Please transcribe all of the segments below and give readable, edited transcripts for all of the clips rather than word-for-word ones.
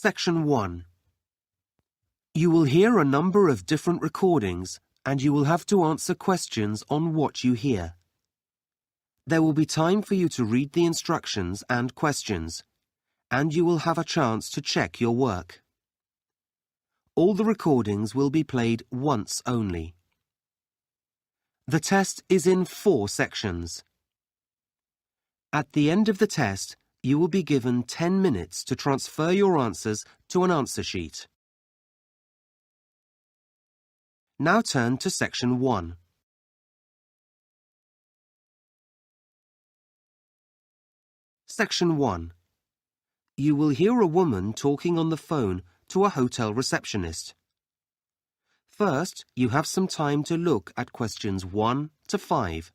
Section 1. You will hear a number of different recordings and you will have to answer questions on what you hear. There will be time for you to read the instructions and questions, and you will have a chance to check your work. All the recordings will be played once only. The test is in 4 sections. At the end of the test, you will be given 10 minutes to transfer your answers to an answer sheet. Now turn to Section 1. Section 1. You will hear a woman talking on the phone to a hotel receptionist. First, you have some time to look at questions 1 to 5.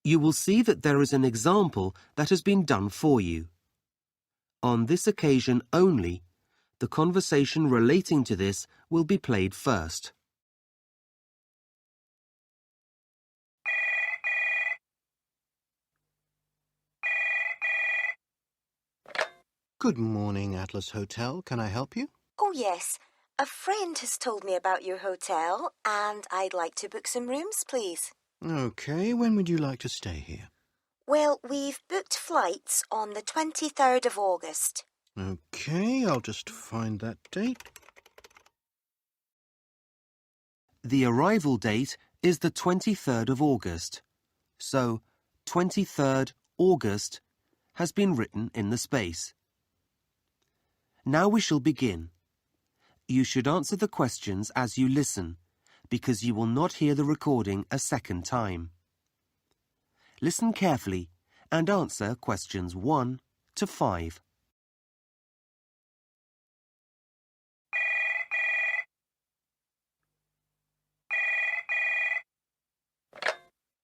You will see that there is an example that has been done for you. On this occasion only, the conversation relating to this will be played first. Good morning, Atlas Hotel. Can I help you? Oh, yes. A friend has told me about your hotel, and I'd like to book some rooms, please. Okay, when would you like to stay here? Well, we've booked flights on the 23rd of August. Okay, I'll just find that date. The arrival date is the 23rd of August, so 23rd August has been written in the space. Now we shall begin. You should answer the questions as you listen, because you will not hear the recording a second time. Listen carefully and answer questions 1 to 5.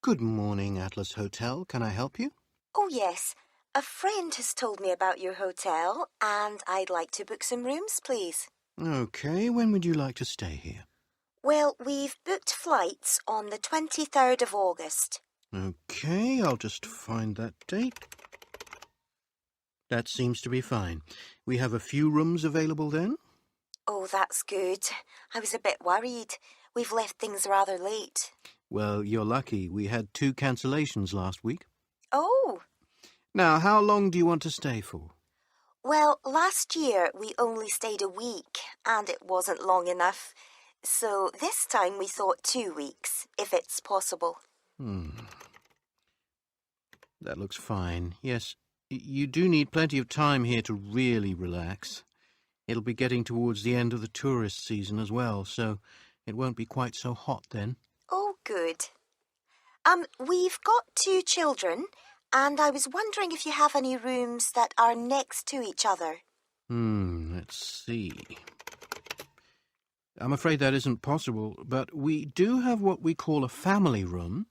Good morning, Atlas Hotel. Can I help you? Oh, yes. A friend has told me about your hotel, and I'd like to book some rooms, please. Okay, when would you like to stay here? Well, we've booked flights on the 23rd of August. Okay, I'll just find that date. That seems to be fine. We have a few rooms available then. Oh, that's good. I was a bit worried. We've left things rather late. Well, you're lucky. We had 2 cancellations last week. Oh, Now, how long do you want to stay for? well, last year we only stayed a week, and it wasn't long enough. So this time we thought 2 weeks, if it's possible. That looks fine. Yes, you do need plenty of time here to really relax. It'll be getting towards the end of the tourist season as well, so it won't be quite so hot then. Oh, good. We've got 2 children, and I was wondering if you have any rooms that are next to each other. Let's see. I'm afraid that isn't possible, but we do have what we call a family room,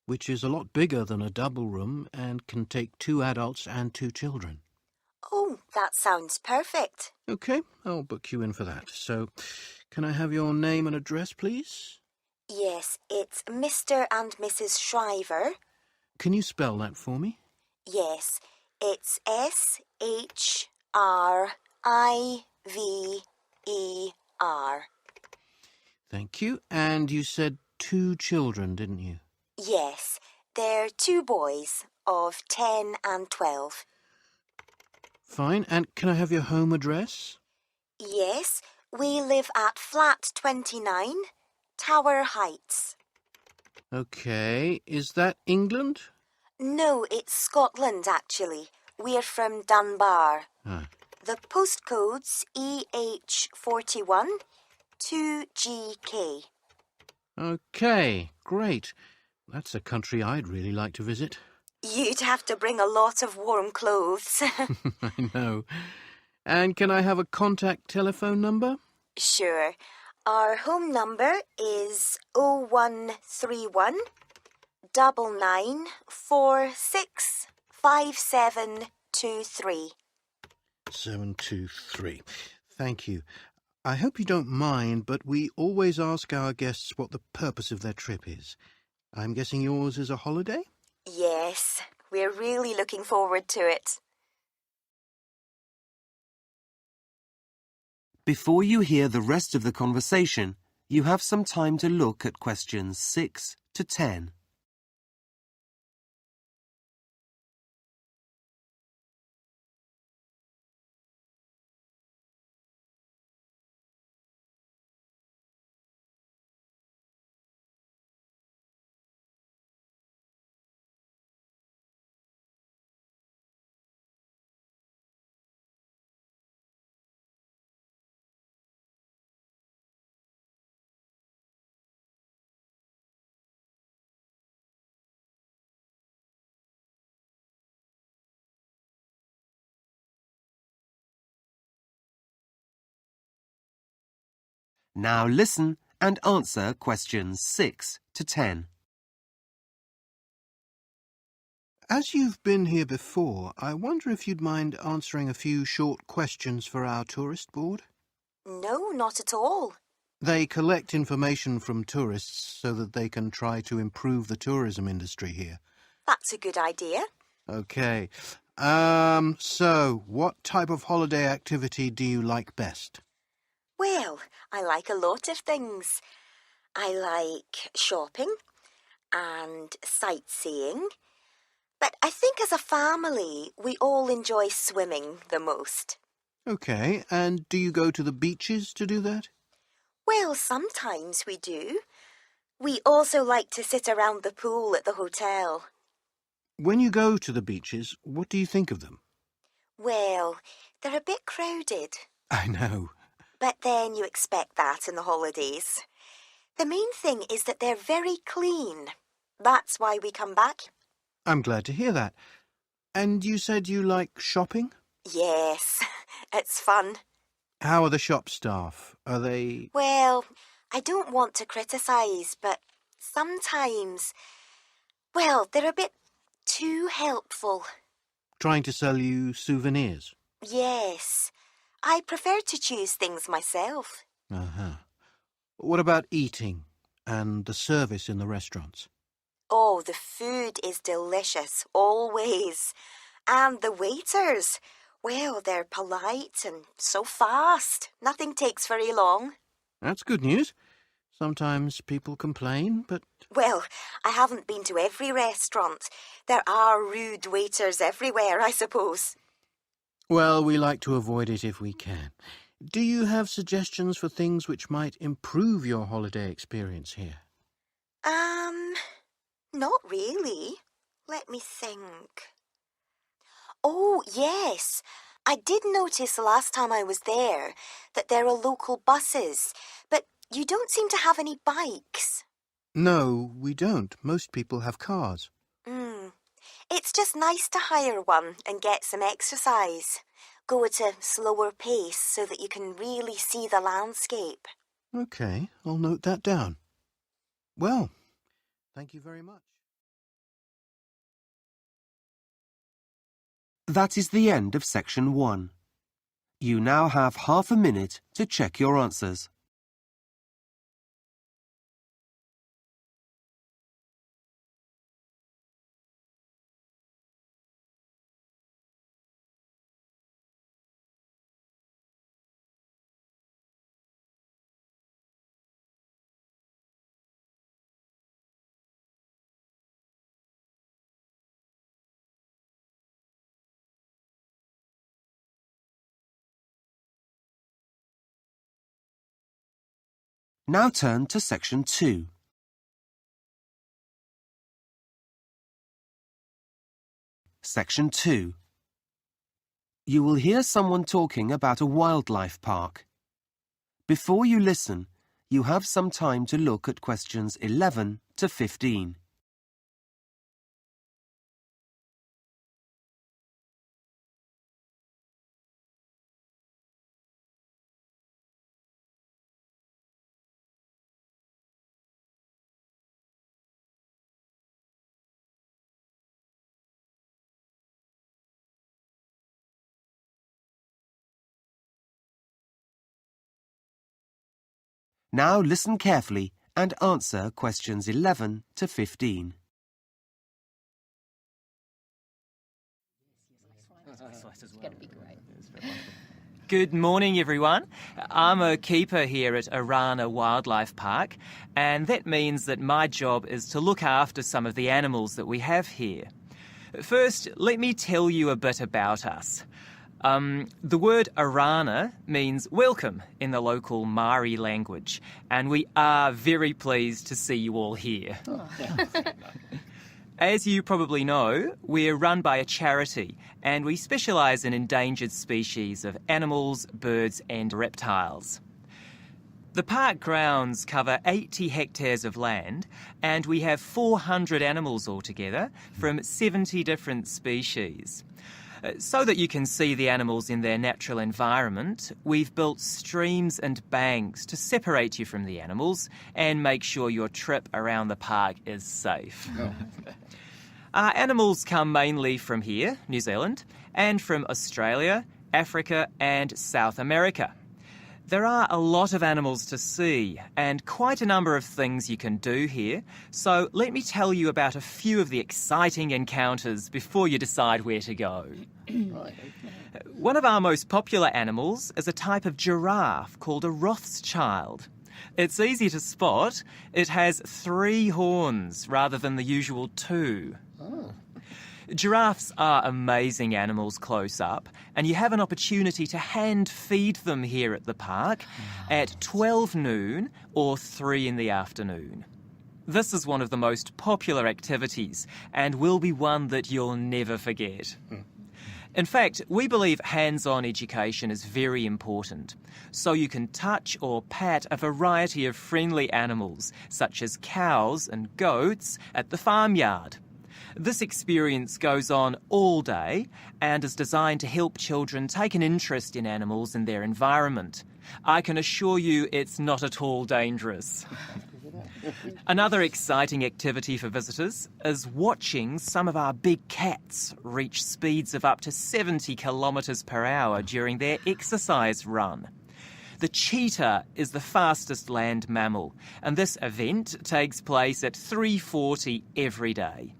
which is a lot bigger than a double room and can take 2 adults and 2 children. Oh, that sounds perfect. Okay, I'll book you in for that. So, can I have your name and address, please? Yes, it's Mr. and Mrs. Shriver. Can you spell that for me? Yes, it's Shriver. Thank you. And you said 2 children, didn't you? Yes, they're 2 boys of 10 and 12. Fine. And can I have your home address? Yes, we live at flat 29, Tower Heights. Okay. Is that England? No, it's Scotland, actually. We're from Dunbar. The postcode's EH41 2GK. Okay, great. That's a country I'd really like to visit. You'd have to bring a lot of warm clothes. I know. And can I have a contact telephone number? Sure. Our home number is 0131 99465723. 723. Thank you. I hope you don't mind, but we always ask our guests what the purpose of their trip is. I'm guessing yours is a holiday? Yes, we're really looking forward to it. Before you hear the rest of the conversation, you have some time to look at questions 6 to 10. Now listen and answer questions 6 to 10. As you've been here before, I wonder if you'd mind answering a few short questions for our tourist board? No, not at all. They collect information from tourists so that they can try to improve the tourism industry here. That's a good idea. Okay. So, what type of holiday activity do you like best? Well, I like a lot of things. I like shopping and sightseeing. But I think as a family, we all enjoy swimming the most. Okay, and do you go to the beaches to do that? Well, sometimes we do. We also like to sit around the pool at the hotel. When you go to the beaches, what do you think of them? Well, they're a bit crowded. I know. But then you expect that in the holidays. The main thing is that they're very clean. That's why we come back. I'm glad to hear that. And you said you like shopping? Yes, it's fun. How are the shop staff? Are they... Well, I don't want to criticise, but sometimes, well, they're a bit too helpful. trying to sell you souvenirs? Yes, I prefer to choose things myself. Uh-huh. What about eating and the service in the restaurants? Oh, the food is delicious, always. And the waiters, well, they're polite and so fast. Nothing takes very long. That's good news. Sometimes people complain, but... Well, I haven't been to every restaurant. There are rude waiters everywhere, I suppose. Well, we like to avoid it if we can. Do you have suggestions for things which might improve your holiday experience here? Not really. Let me think. Oh, yes. I did notice the last time I was there that there are local buses, but you don't seem to have any bikes. No, we don't. Most people have cars. It's just nice to hire one and get some exercise. Go at a slower pace so that you can really see the landscape. Okay, I'll note that down. Well, thank you very much. That is the end of section 1. You now have half a minute to check your answers. Now turn to section 2. Section 2. You will hear someone talking about a wildlife park. Before you listen, you have some time to look at questions 11 to 15. Now listen carefully and answer questions 11 to 15. Good morning, everyone. I'm a keeper here at Arana Wildlife Park, and that means that my job is to look after some of the animals that we have here. First, let me tell you a bit about us. The word Arana means welcome in the local Maori language, and we are very pleased to see you all here. As you probably know, we're run by a charity and we specialise in endangered species of animals, birds and reptiles. The park grounds cover 80 hectares of land and we have 400 animals altogether from 70 different species. So that you can see the animals in their natural environment, we've built streams and banks to separate you from the animals and make sure your trip around the park is safe. Our animals come mainly from here, New Zealand, and from Australia, Africa and South America. There are a lot of animals to see and quite a number of things you can do here, so let me tell you about a few of the exciting encounters before you decide where to go. One of our most popular animals is a type of giraffe called a Rothschild. It's easy to spot. It has 3 horns rather than the usual 2. Giraffes are amazing animals close up, and you have an opportunity to hand feed them here at the park at 12 noon or 3 in the afternoon. This is one of the most popular activities and will be one that you'll never forget. In fact, we believe hands-on education is very important, so you can touch or pat a variety of friendly animals, such as cows and goats, at the farmyard. This experience goes on all day and is designed to help children take an interest in animals and their environment. I can assure you it's not at all dangerous. Another exciting activity for visitors is watching some of our big cats reach speeds of up to 70 kilometres per hour during their exercise run. The cheetah is the fastest land mammal, and this event takes place at 3:40 every day.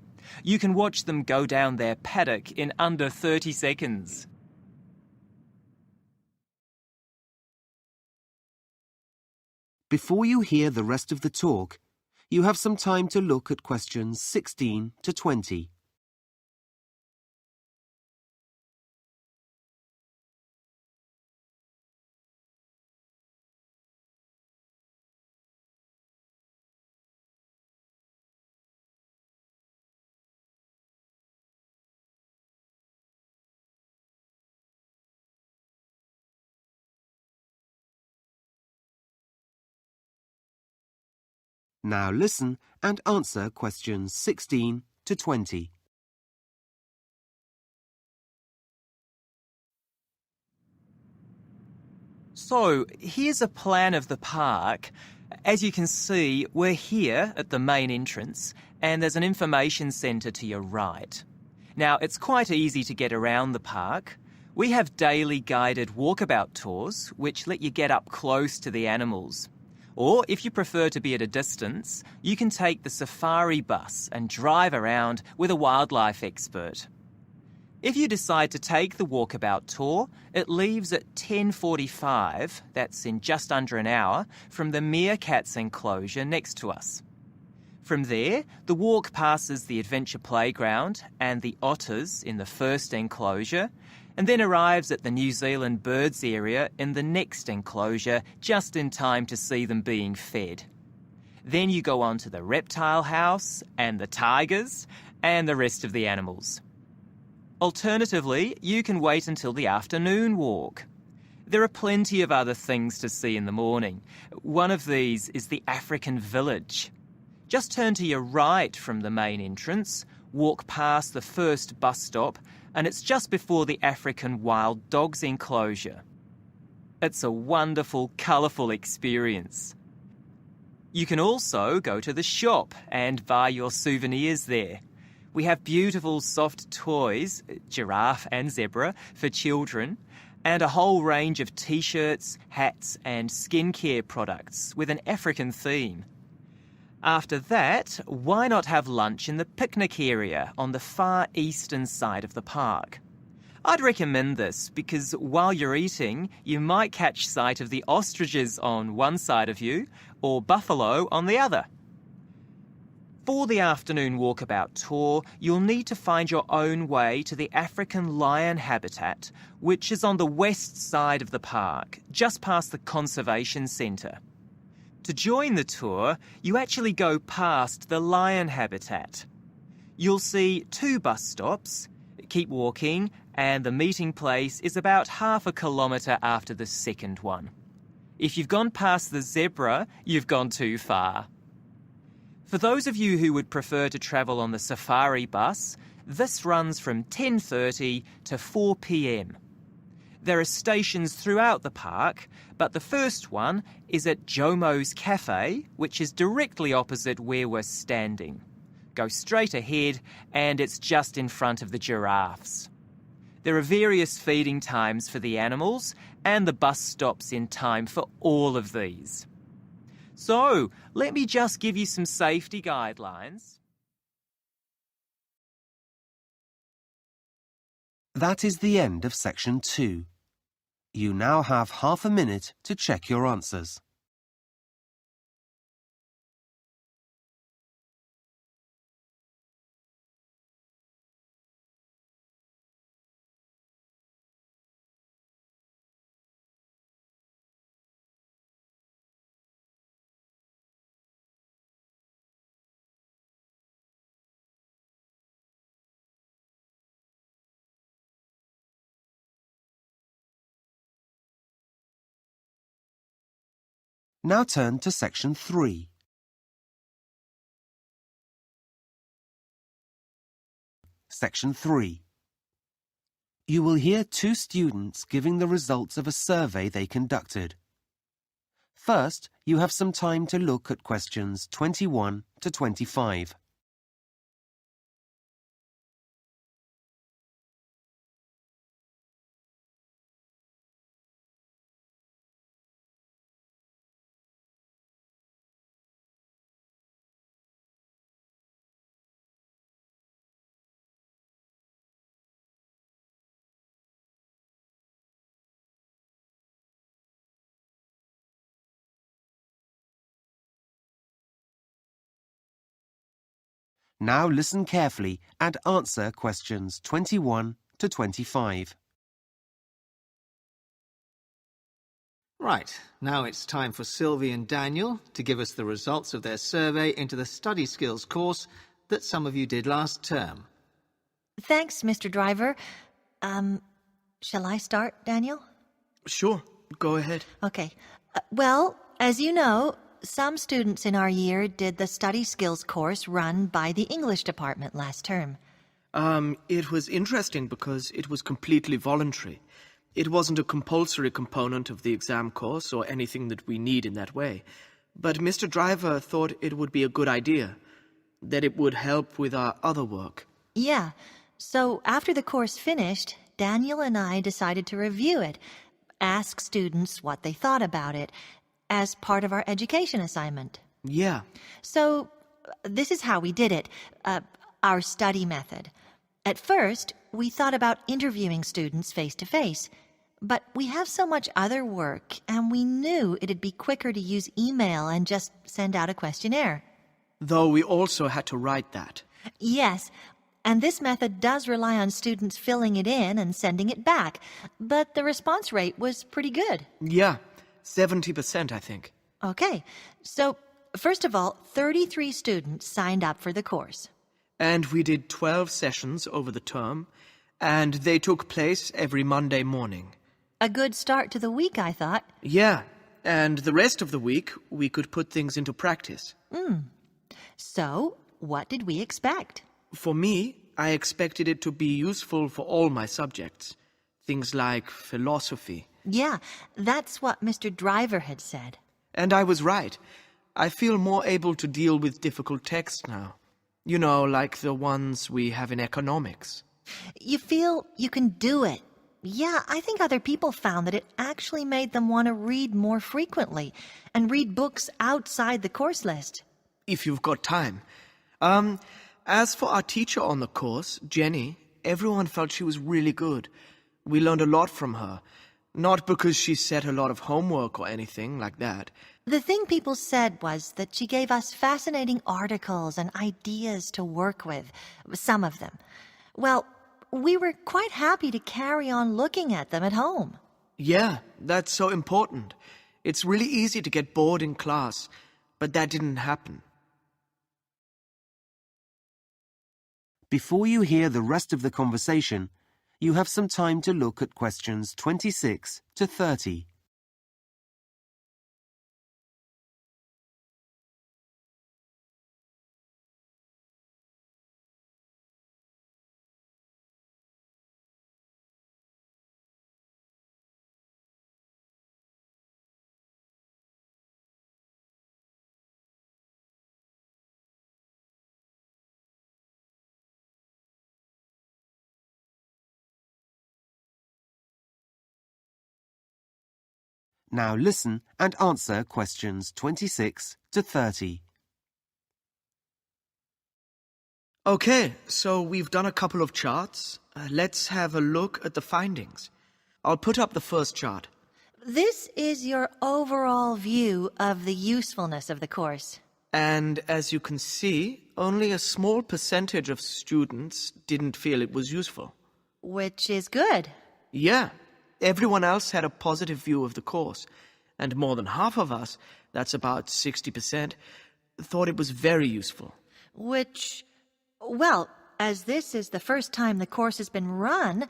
You can watch them go down their paddock in under 30 seconds. Before you hear the rest of the talk, you have some time to look at questions 16 to 20. Now listen and answer questions 16 to 20. So, here's a plan of the park. As you can see, we're here at the main entrance, and there's an information centre to your right. Now, it's quite easy to get around the park. We have daily guided walkabout tours, which let you get up close to the animals. Or, if you prefer to be at a distance, you can take the safari bus and drive around with a wildlife expert. If you decide to take the walkabout tour, it leaves at 10:45, that's in just under an hour, from the meerkats enclosure next to us. From there, the walk passes the adventure playground and the otters in the first enclosure, and then arrives at the New Zealand birds area in the next enclosure, just in time to see them being fed. Then you go on to the reptile house and the tigers and the rest of the animals. Alternatively, you can wait until the afternoon walk. There are plenty of other things to see in the morning. One of these is the African village. Just turn to your right from the main entrance, walk past the first bus stop, and it's just before the African wild dogs enclosure. It's a wonderful, colourful experience. You can also go to the shop and buy your souvenirs there. We have beautiful soft toys, giraffe and zebra, for children, and a whole range of t-shirts, hats and skincare products with an African theme. After that, why not have lunch in the picnic area on the far eastern side of the park? I'd recommend this because while you're eating, you might catch sight of the ostriches on one side of you or buffalo on the other. For the afternoon walkabout tour, you'll need to find your own way to the African lion habitat, which is on the west side of the park, just past the conservation centre. To join the tour, you actually go past the lion habitat. You'll see 2 bus stops, keep walking, and the meeting place is about half a kilometre after the second one. If you've gone past the zebra, you've gone too far. For those of you who would prefer to travel on the safari bus, this runs from 10:30 to 4 p.m. There are stations throughout the park, but the first one is at Jomo's Cafe, which is directly opposite where we're standing. Go straight ahead and it's just in front of the giraffes. There are various feeding times for the animals and the bus stops in time for all of these. So, let me just give you some safety guidelines. That is the end of section 2. You now have half a minute to check your answers. Now turn to section 3. Section 3. You will hear 2 students giving the results of a survey they conducted. First, you have some time to look at questions 21 to 25. Now listen carefully and answer questions 21 to 25. Right, now it's time for Sylvie and Daniel to give us the results of their survey into the study skills course that some of you did last term. Thanks, Mr. Driver. Shall I start, Daniel? Sure, go ahead. Okay. Well, as you know, some students in our year did the study skills course run by the English department last term. It was interesting because it was completely voluntary. It wasn't a compulsory component of the exam course or anything that we need in that way. But Mr. Driver thought it would be a good idea, that it would help with our other work. Yeah. So after the course finished, Daniel and I decided to review it, ask students what they thought about it, as part of our education assignment. Yeah. So this is how we did it, our study method. At first, we thought about interviewing students face-to-face, but we have so much other work, and we knew it'd be quicker to use email and just send out a questionnaire. Though we also had to write that. Yes, and this method does rely on students filling it in and sending it back, but the response rate was pretty good. Yeah, 70%, I think. Okay, so first of all, 33 students signed up for the course. And we did 12 sessions over the term, and they took place every Monday morning. A good start to the week, I thought. Yeah, and the rest of the week we could put things into practice. So, what did we expect? For me, I expected it to be useful for all my subjects. Things like philosophy. Yeah, that's what Mr. Driver had said. And I was right. I feel more able to deal with difficult texts now. You know, like the ones we have in economics. You feel you can do it, Yeah, I think other people found that it actually made them want to read more frequently and read books outside the course list. If you've got time. As for our teacher on the course, Jenny, everyone felt she was really good. We learned a lot from her. Not because she set a lot of homework or anything like that. The thing people said was that she gave us fascinating articles and ideas to work with, some of them. Well, we were quite happy to carry on looking at them at home. Yeah, that's so important. It's really easy to get bored in class, but that didn't happen. Before you hear the rest of the conversation, you have some time to look at questions 26 to 30. Now listen and answer questions 26 to 30. Okay, so we've done a couple of charts. Let's have a look at the findings. I'll put up the first chart. This is your overall view of the usefulness of the course. And as you can see, only a small percentage of students didn't feel it was useful. Which is good. Yeah, everyone else had a positive view of the course, and more than half of us, that's about 60%, thought it was very useful. Which, well, as this is the first time the course has been run,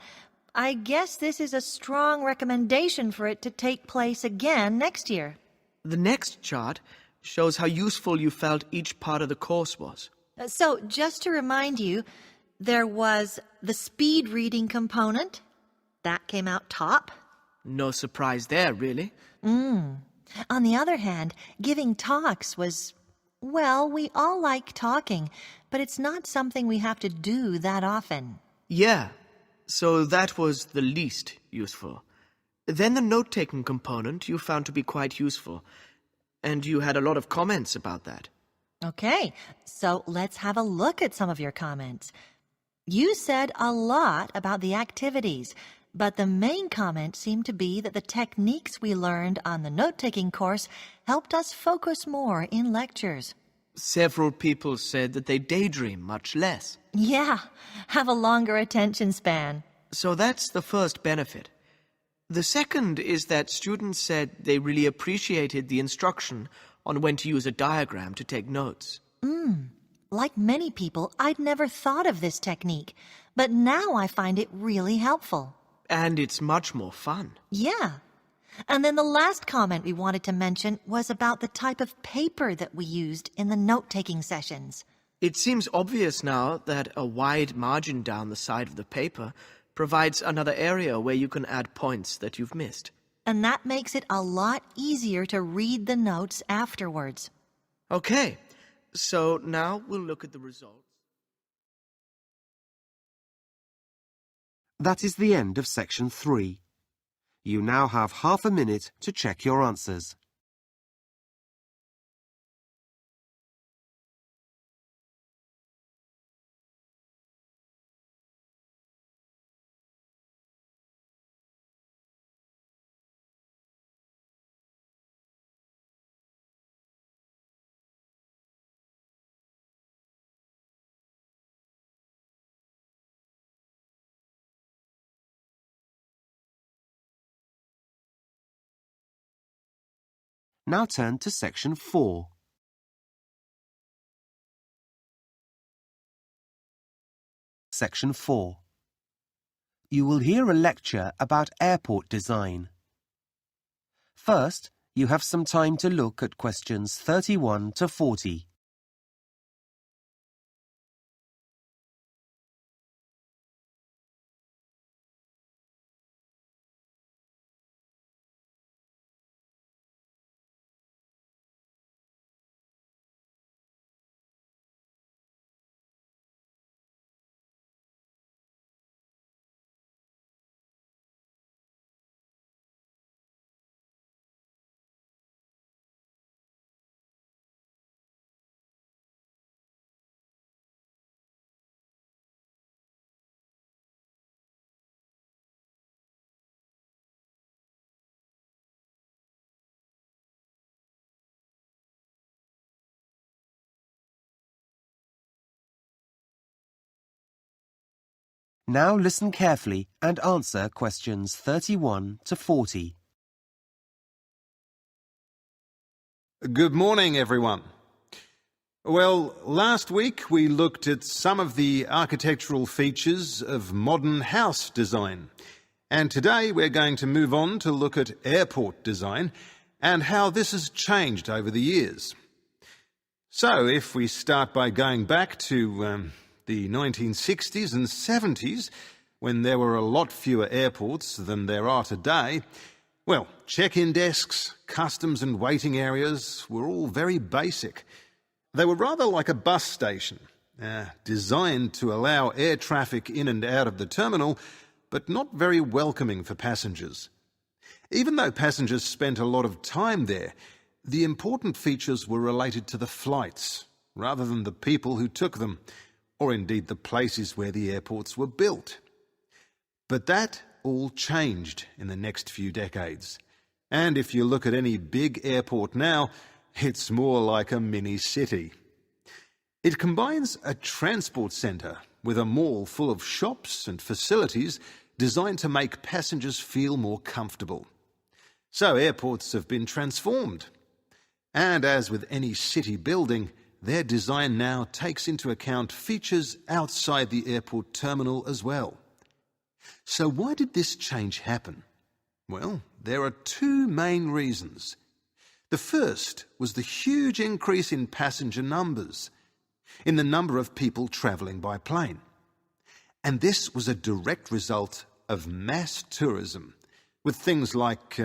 I guess this is a strong recommendation for it to take place again next year. The next chart shows how useful you felt each part of the course was. So, just to remind you, there was the speed reading component. That came out top. No surprise there, really. On the other hand, giving talks was, well, we all like talking, but it's not something we have to do that often. Yeah, so that was the least useful. Then the note-taking component you found to be quite useful, and you had a lot of comments about that. Okay, so let's have a look at some of your comments. You said a lot about the activities, but the main comment seemed to be that the techniques we learned on the note-taking course helped us focus more in lectures. Several people said that they daydream much less. Yeah, have a longer attention span. So that's the first benefit. The second is that students said they really appreciated the instruction on when to use a diagram to take notes. Like many people, I'd never thought of this technique, but now I find it really helpful. And it's much more fun. Yeah. And then the last comment we wanted to mention was about the type of paper that we used in the note-taking sessions. It seems obvious now that a wide margin down the side of the paper provides another area where you can add points that you've missed. And that makes it a lot easier to read the notes afterwards. Okay, so now we'll look at the results. That is the end of section 3. You now have half a minute to check your answers. Now turn to section 4. Section 4. You will hear a lecture about airport design. First, you have some time to look at questions 31 to 40. Now listen carefully and answer questions 31 to 40. Good morning, everyone. Well, last week we looked at some of the architectural features of modern house design. And today we're going to move on to look at airport design and how this has changed over the years. So, if we start by going back to the 1960s and 70s, when there were a lot fewer airports than there are today, well, check-in desks, customs and waiting areas were all very basic. They were rather like a bus station, designed to allow air traffic in and out of the terminal, but not very welcoming for passengers. Even though passengers spent a lot of time there, the important features were related to the flights, rather than the people who took them, or indeed the places where the airports were built. But that all changed in the next few decades. And if you look at any big airport now, it's more like a mini-city. It combines a transport centre with a mall full of shops and facilities designed to make passengers feel more comfortable. So airports have been transformed. And as with any city building, their design now takes into account features outside the airport terminal as well. So why did this change happen? Well, there are two main reasons. The first was the huge increase in passenger numbers, in the number of people travelling by plane. And this was a direct result of mass tourism, with things like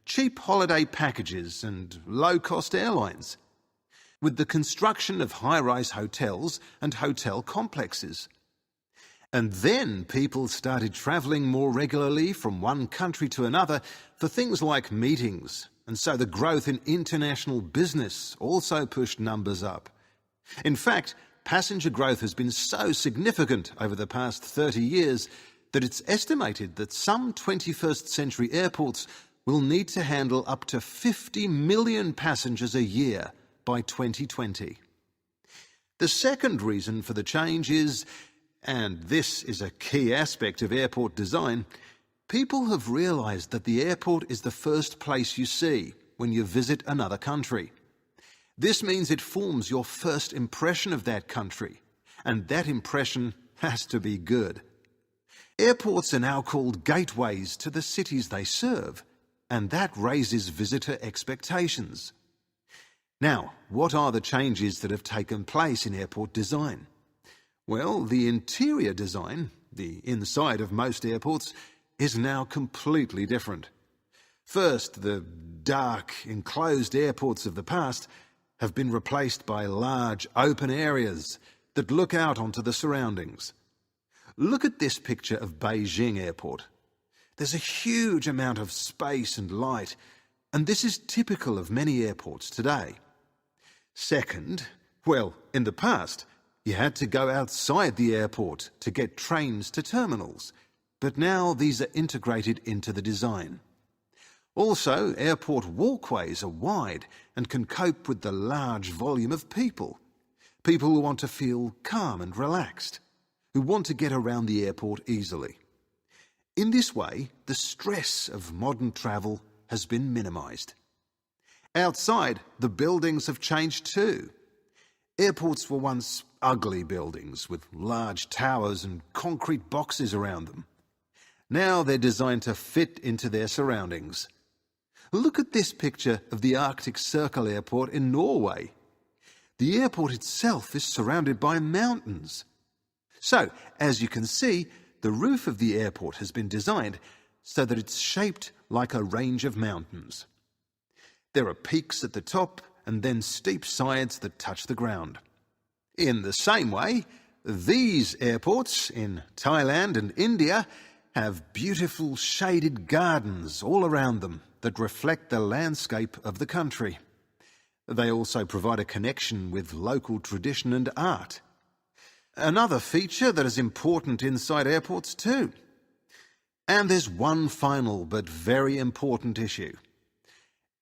cheap holiday packages and low-cost airlines, with the construction of high-rise hotels and hotel complexes. And then people started travelling more regularly from one country to another for things like meetings, and so the growth in international business also pushed numbers up. In fact, passenger growth has been so significant over the past 30 years that it's estimated that some 21st century airports will need to handle up to 50 million passengers a year by 2020. The second reason for the change is, and this is a key aspect of airport design, people have realised that the airport is the first place you see when you visit another country. This means it forms your first impression of that country, and that impression has to be good. Airports are now called gateways to the cities they serve, and that raises visitor expectations. Now, what are the changes that have taken place in airport design? Well, the interior design, the inside of most airports, is now completely different. First, the dark, enclosed airports of the past have been replaced by large, open areas that look out onto the surroundings. Look at this picture of Beijing Airport. There's a huge amount of space and light, and this is typical of many airports today. Second, well, in the past, you had to go outside the airport to get trains to terminals, but now these are integrated into the design. Also, airport walkways are wide and can cope with the large volume of people. People who want to feel calm and relaxed, who want to get around the airport easily. In this way, the stress of modern travel has been minimised. Outside, the buildings have changed too. Airports were once ugly buildings with large towers and concrete boxes around them. Now they're designed to fit into their surroundings. Look at this picture of the Arctic Circle Airport in Norway. The airport itself is surrounded by mountains. So, as you can see, the roof of the airport has been designed so that it's shaped like a range of mountains. There are peaks at the top and then steep sides that touch the ground. In the same way, these airports in Thailand and India have beautiful shaded gardens all around them that reflect the landscape of the country. They also provide a connection with local tradition and art. Another feature that is important inside airports too. And there's one final but very important issue.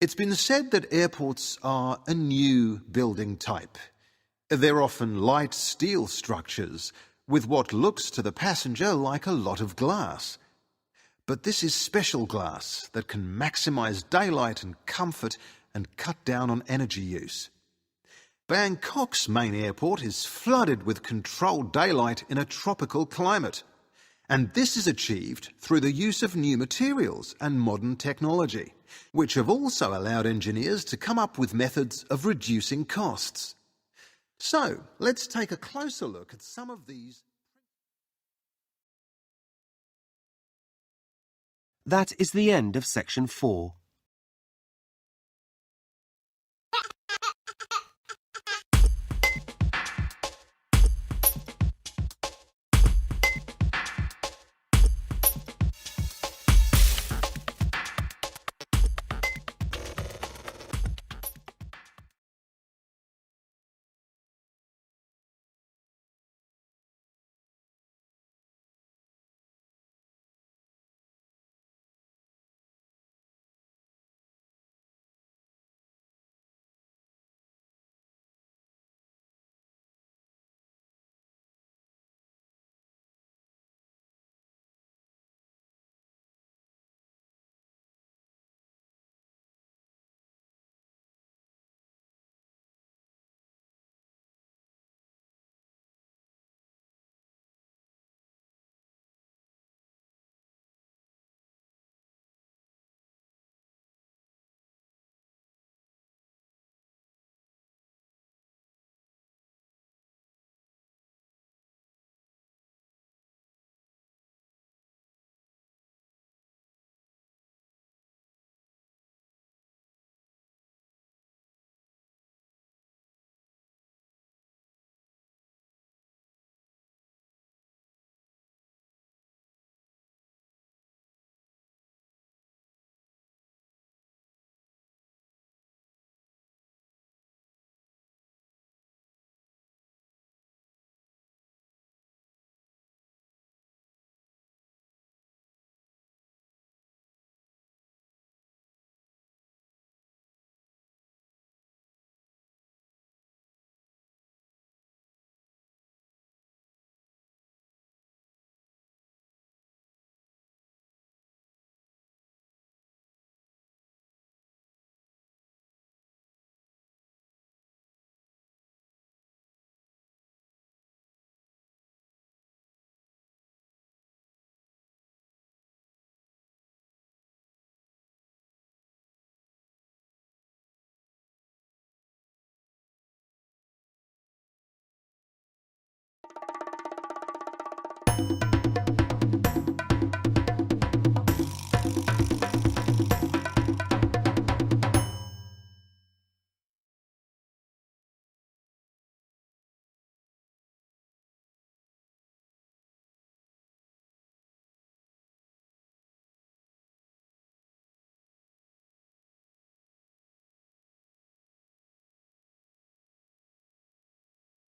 It's been said that airports are a new building type. They're often light steel structures with what looks to the passenger like a lot of glass. But this is special glass that can maximise daylight and comfort and cut down on energy use. Bangkok's main airport is flooded with controlled daylight in a tropical climate, and this is achieved through the use of new materials and modern technology, which have also allowed engineers to come up with methods of reducing costs. So, let's take a closer look at some of these. That is the end of section 4.